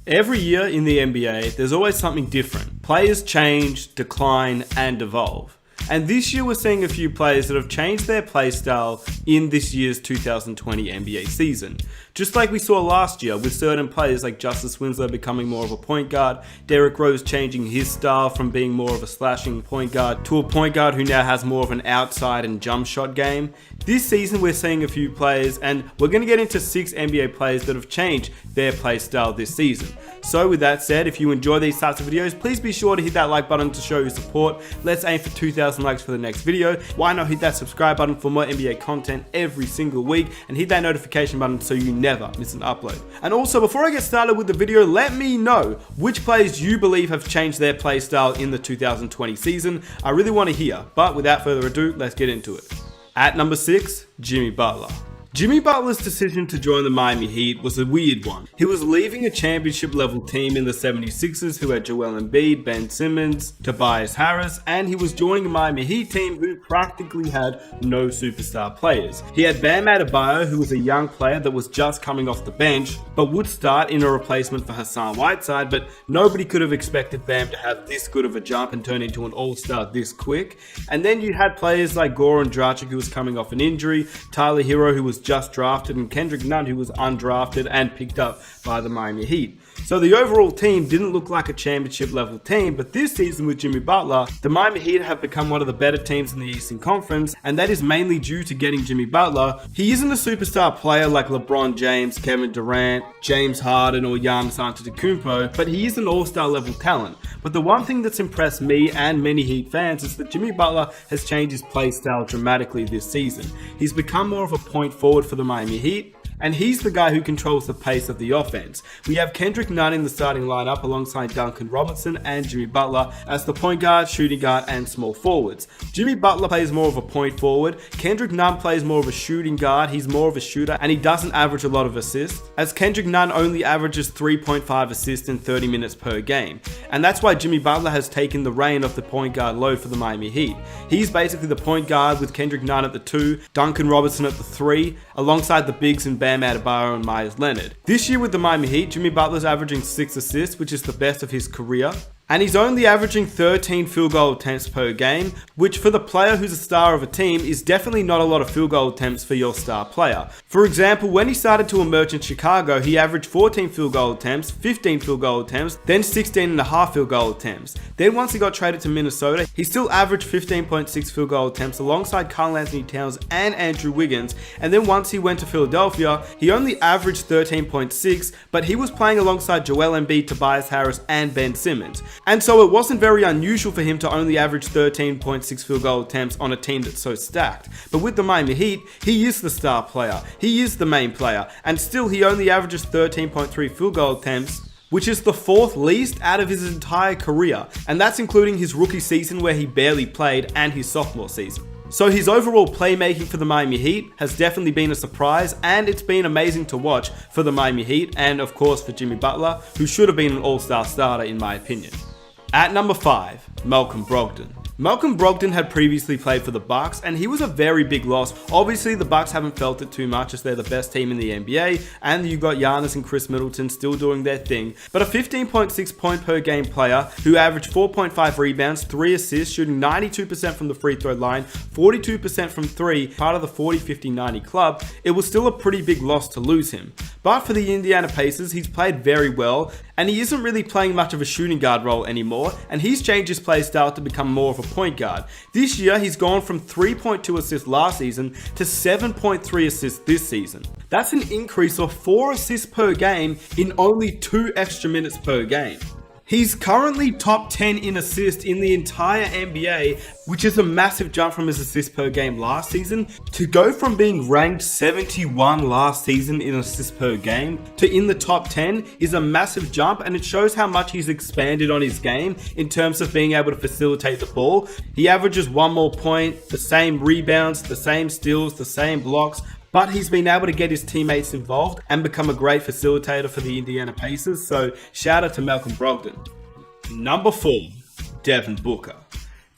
Every year in the NBA, there's always something different. Players change, decline, and evolve. And this year we're seeing a few players that have changed their playstyle in this year's 2020 NBA season. Just like we saw last year with certain players like Justice Winslow becoming more of a point guard, Derrick Rose changing his style from being more of a slashing point guard to a point guard who now has more of an outside and jump shot game. This season we're seeing a few players, and we're going to get into 6 NBA players that have changed their playstyle this season. So with that said, if you enjoy these types of videos, please be sure to hit that like button to show your support. Let's aim for 2,000 likes for the next video. Why not hit that subscribe button for more NBA content every single week, and hit that notification button so you never miss an upload. And also, before I get started with the video, let me know which players you believe have changed their playstyle in the 2020 season. I really want to hear, but without further ado, let's get into it. At number 6, Jimmy Butler. Jimmy Butler's decision to join the Miami Heat was a weird one. He was leaving a championship level team in the 76ers who had Joel Embiid, Ben Simmons, Tobias Harris, and he was joining a Miami Heat team who practically had no superstar players. He had Bam Adebayo, who was a young player that was just coming off the bench, but would start in a replacement for Hassan Whiteside, but nobody could have expected Bam to have this good of a jump and turn into an all-star this quick. And then you had players like Goran Dragic, who was coming off an injury, Tyler Hero, who was just drafted, and Kendrick Nunn, who was undrafted and picked up by the Miami Heat. So the overall team didn't look like a championship level team, but this season with Jimmy Butler, the Miami Heat have become one of the better teams in the Eastern Conference, and that is mainly due to getting Jimmy Butler. He isn't a superstar player like LeBron James, Kevin Durant, James Harden, or Giannis Antetokounmpo, but he is an all-star level talent. But the one thing that's impressed me and many Heat fans is that Jimmy Butler has changed his play style dramatically this season. He's become more of a point forward for the Miami Heat, and he's the guy who controls the pace of the offense. We have Kendrick Nunn in the starting lineup alongside Duncan Robinson and Jimmy Butler as the point guard, shooting guard, and small forwards. Jimmy Butler plays more of a point forward, Kendrick Nunn plays more of a shooting guard, he's more of a shooter, and he doesn't average a lot of assists, as Kendrick Nunn only averages 3.5 assists in 30 minutes per game. And that's why Jimmy Butler has taken the reign of the point guard load for the Miami Heat. He's basically the point guard with Kendrick Nunn at the 2, Duncan Robinson at the 3, alongside the bigs in Bam Adebayo and Myers Leonard. This year with the Miami Heat, Jimmy Butler's averaging 6 assists, which is the best of his career. And he's only averaging 13 field goal attempts per game, which for the player who's a star of a team is definitely not a lot of field goal attempts for your star player. For example, when he started to emerge in Chicago, he averaged 14 field goal attempts, 15 field goal attempts, then 16.5 field goal attempts. Then once he got traded to Minnesota, he still averaged 15.6 field goal attempts alongside Karl-Anthony Towns and Andrew Wiggins. And then once he went to Philadelphia, he only averaged 13.6, but he was playing alongside Joel Embiid, Tobias Harris, and Ben Simmons. And so it wasn't very unusual for him to only average 13.6 field goal attempts on a team that's so stacked. But with the Miami Heat, he is the star player, he is the main player, and still he only averages 13.3 field goal attempts, which is the 4th least out of his entire career. And that's including his rookie season where he barely played and his sophomore season. So his overall playmaking for the Miami Heat has definitely been a surprise, and it's been amazing to watch for the Miami Heat and of course for Jimmy Butler, who should have been an all-star starter in my opinion. At number 5, Malcolm Brogdon. Malcolm Brogdon had previously played for the Bucks, and he was a very big loss. Obviously, the Bucks haven't felt it too much as they're the best team in the NBA, and you got Giannis and Chris Middleton still doing their thing. But a 15.6 point per game player who averaged 4.5 rebounds, 3 assists, shooting 92% from the free throw line, 42% from 3, part of the 40-50-90 club, it was still a pretty big loss to lose him. But for the Indiana Pacers, he's played very well, and he isn't really playing much of a shooting guard role anymore, and he's changed his play style to become more of a point guard. This year, he's gone from 3.2 assists last season to 7.3 assists this season. That's an increase of 4 assists per game in only 2 extra minutes per game. He's currently top 10 in assists in the entire NBA, which is a massive jump from his assists per game last season. To go from being ranked 71 last season in assists per game to in the top 10 is a massive jump, and it shows how much he's expanded on his game in terms of being able to facilitate the ball. He averages 1 more point, the same rebounds, the same steals, the same blocks, but he's been able to get his teammates involved and become a great facilitator for the Indiana Pacers, so shout out to Malcolm Brogdon. Number 4, Devin Booker.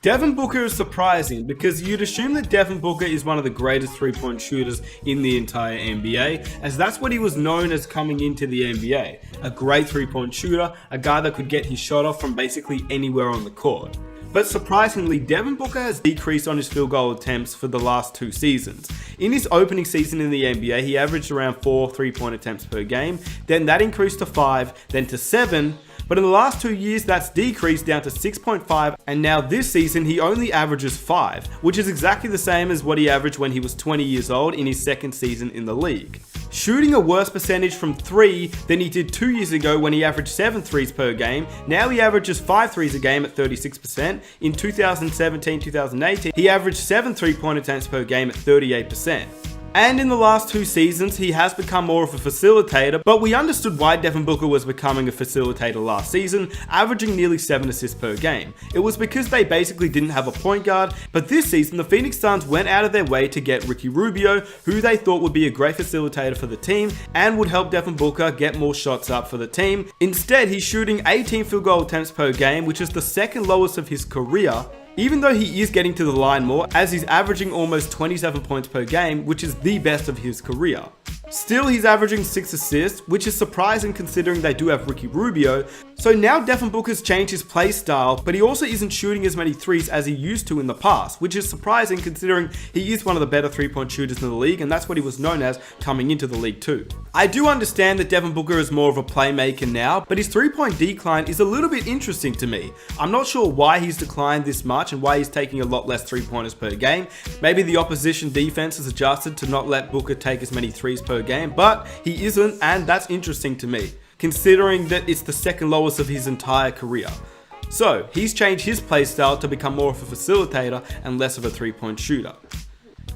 Devin Booker is surprising because you'd assume that Devin Booker is one of the greatest three-point shooters in the entire NBA, as that's what he was known as coming into the NBA. A great three-point shooter, a guy that could get his shot off from basically anywhere on the court. But surprisingly, Devin Booker has decreased on his field goal attempts for the last 2 seasons. In his opening season in the NBA, he averaged around 4 3-point attempts per game, then that increased to 5, then to 7, but in the last 2 years that's decreased down to 6.5, and now this season he only averages 5, which is exactly the same as what he averaged when he was 20 years old in his second season in the league. Shooting a worse percentage from 3 than he did 2 years ago when he averaged 7 threes per game. Now he averages 5 threes a game at 36%. In 2017-2018, he averaged 7 3-point attempts per game at 38%. And in the last 2 seasons, he has become more of a facilitator, but we understood why Devin Booker was becoming a facilitator last season, averaging nearly 7 assists per game. It was because they basically didn't have a point guard, but this season the Phoenix Suns went out of their way to get Ricky Rubio, who they thought would be a great facilitator for the team and would help Devin Booker get more shots up for the team. Instead, he's shooting 18 field goal attempts per game, which is the second lowest of his career, even though he is getting to the line more, as he's averaging almost 27 points per game, which is the best of his career. Still, he's averaging 6 assists, which is surprising considering they do have Ricky Rubio. So now Devin Booker's changed his play style, but he also isn't shooting as many threes as he used to in the past, which is surprising considering he is one of the better 3-point shooters in the league, and that's what he was known as coming into the league too. I do understand that Devin Booker is more of a playmaker now, but his 3-point decline is a little bit interesting to me. I'm not sure why he's declined this much and why he's taking a lot less 3-pointers per game. Maybe the opposition defense has adjusted to not let Booker take as many threes per game, but he isn't, and that's interesting to me, considering that it's the second lowest of his entire career. So he's changed his play style to become more of a facilitator and less of a 3-point shooter.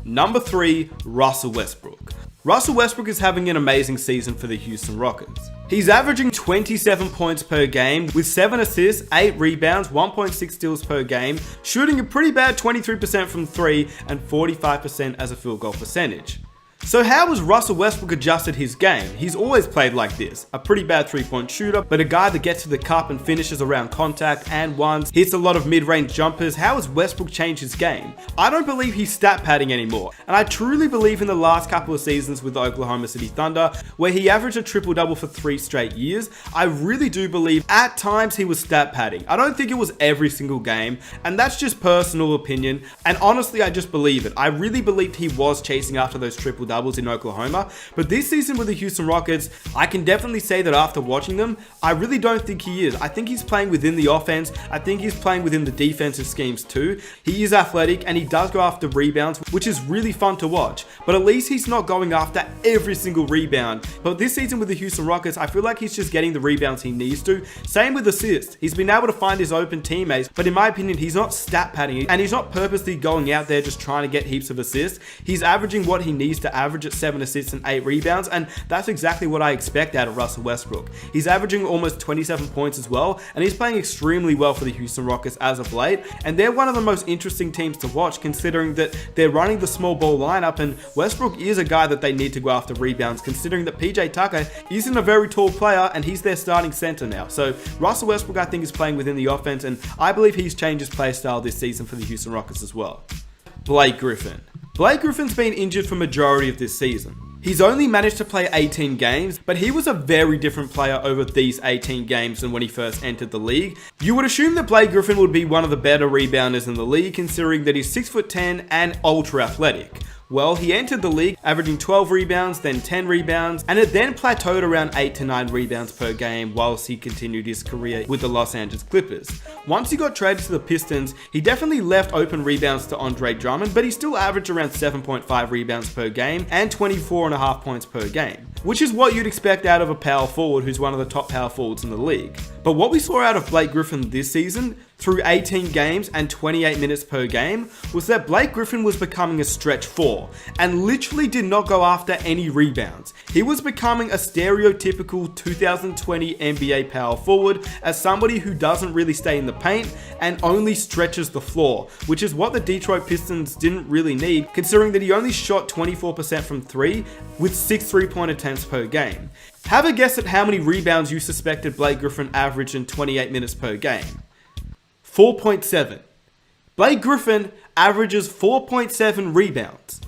Number 3, Russell Westbrook. Russell Westbrook is having an amazing season for the Houston Rockets. He's averaging 27 points per game with 7 assists, 8 rebounds, 1.6 steals per game, shooting a pretty bad 23% from 3 and 45% as a field goal percentage. So how has Russell Westbrook adjusted his game? He's always played like this, a pretty bad 3-point shooter, but a guy that gets to the cup and finishes around contact and ones, hits a lot of mid-range jumpers. How has Westbrook changed his game? I don't believe he's stat padding anymore, and I truly believe in the last couple of seasons with the Oklahoma City Thunder, where he averaged a triple-double for 3 straight years. I really do believe at times he was stat padding. I don't think it was every single game, and that's just personal opinion, and honestly I just believe it. I really believed he was chasing after those triple doubles in Oklahoma, but this season with the Houston Rockets, I can definitely say that after watching them, I really don't think he is. I think he's playing within the offense. I think he's playing within the defensive schemes too. He is athletic and he does go after rebounds, which is really fun to watch, but at least he's not going after every single rebound. But this season with the Houston Rockets, I feel like he's just getting the rebounds he needs to. Same with assists. He's been able to find his open teammates, but in my opinion, he's not stat padding and he's not purposely going out there just trying to get heaps of assists. He's averaging what he needs to average at 7 assists and 8 rebounds, and that's exactly what I expect out of Russell Westbrook. He's averaging almost 27 points as well, and he's playing extremely well for the Houston Rockets as of late, and they're one of the most interesting teams to watch considering that they're running the small ball lineup, and Westbrook is a guy that they need to go after rebounds considering that PJ Tucker isn't a very tall player and he's their starting center now. So Russell Westbrook I think is playing within the offense, and I believe he's changed his play style this season for the Houston Rockets as well. Blake Griffin. Blake Griffin's been injured for majority of this season. He's only managed to play 18 games, but he was a very different player over these 18 games than when he first entered the league. You would assume that Blake Griffin would be one of the better rebounders in the league, considering that he's 6'10" and ultra athletic. Well, he entered the league averaging 12 rebounds, then 10 rebounds, and it then plateaued around 8 to 9 rebounds per game whilst he continued his career with the Los Angeles Clippers. Once he got traded to the Pistons, he definitely left open rebounds to Andre Drummond, but he still averaged around 7.5 rebounds per game and 24.5 points per game, which is what you'd expect out of a power forward who's one of the top power forwards in the league. But what we saw out of Blake Griffin this season, through 18 games and 28 minutes per game, was that Blake Griffin was becoming a stretch 4 and literally did not go after any rebounds. He was becoming a stereotypical 2020 NBA power forward as somebody who doesn't really stay in the paint and only stretches the floor, which is what the Detroit Pistons didn't really need, considering that he only shot 24% from 3 with 6 3-point attempts per game. Have a guess at how many rebounds you suspected Blake Griffin averaged in 28 minutes per game. 4.7. Blake Griffin averages 4.7 rebounds.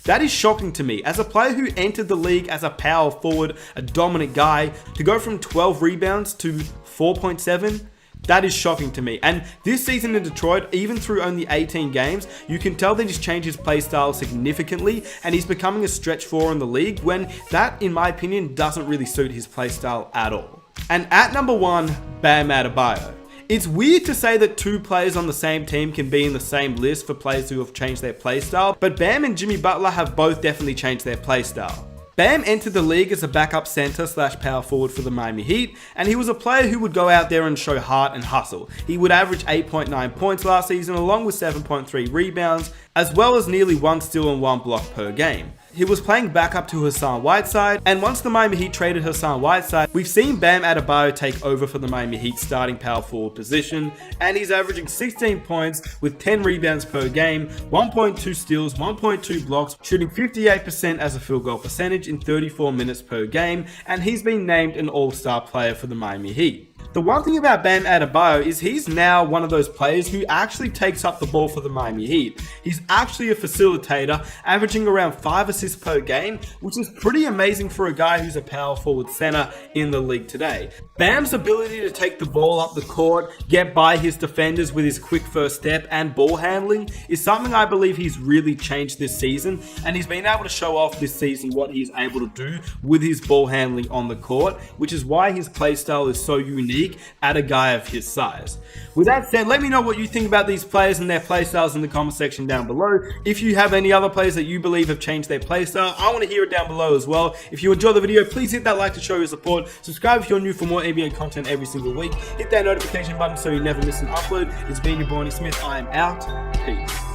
That is shocking to me. As a player who entered the league as a power forward, a dominant guy, to go from 12 rebounds to 4.7, that is shocking to me. And this season in Detroit, even through only 18 games, you can tell that he's changed his play style significantly and he's becoming a stretch four in the league when that, in my opinion, doesn't really suit his play style at all. And at number 1, Bam Adebayo. It's weird to say that two players on the same team can be in the same list for players who have changed their playstyle, but Bam and Jimmy Butler have both definitely changed their playstyle. Bam entered the league as a backup center / power forward for the Miami Heat, and he was a player who would go out there and show heart and hustle. He would average 8.9 points last season along with 7.3 rebounds, as well as nearly 1 steal and 1 block per game. He was playing backup to Hassan Whiteside, and once the Miami Heat traded Hassan Whiteside, we've seen Bam Adebayo take over for the Miami Heat starting power forward position, and he's averaging 16 points with 10 rebounds per game, 1.2 steals, 1.2 blocks, shooting 58% as a field goal percentage in 34 minutes per game, and he's been named an all-star player for the Miami Heat. The one thing about Bam Adebayo is he's now one of those players who actually takes up the ball for the Miami Heat. He's actually a facilitator, averaging around 5 assists per game, which is pretty amazing for a guy who's a power forward center in the league today. Bam's ability to take the ball up the court, get by his defenders with his quick first step and ball handling is something I believe he's really changed this season, and he's been able to show off this season what he's able to do with his ball handling on the court, which is why his play style is so unique at a guy of his size. With that said, let me know what you think about these players and their playstyles in the comment section down below. If you have any other players that you believe have changed their playstyle, I want to hear it down below as well. If you enjoyed the video, please hit that like to show your support. Subscribe if you're new for more NBA content every single week. Hit that notification button so you never miss an upload. It's been your boy Smith. I am out. Peace.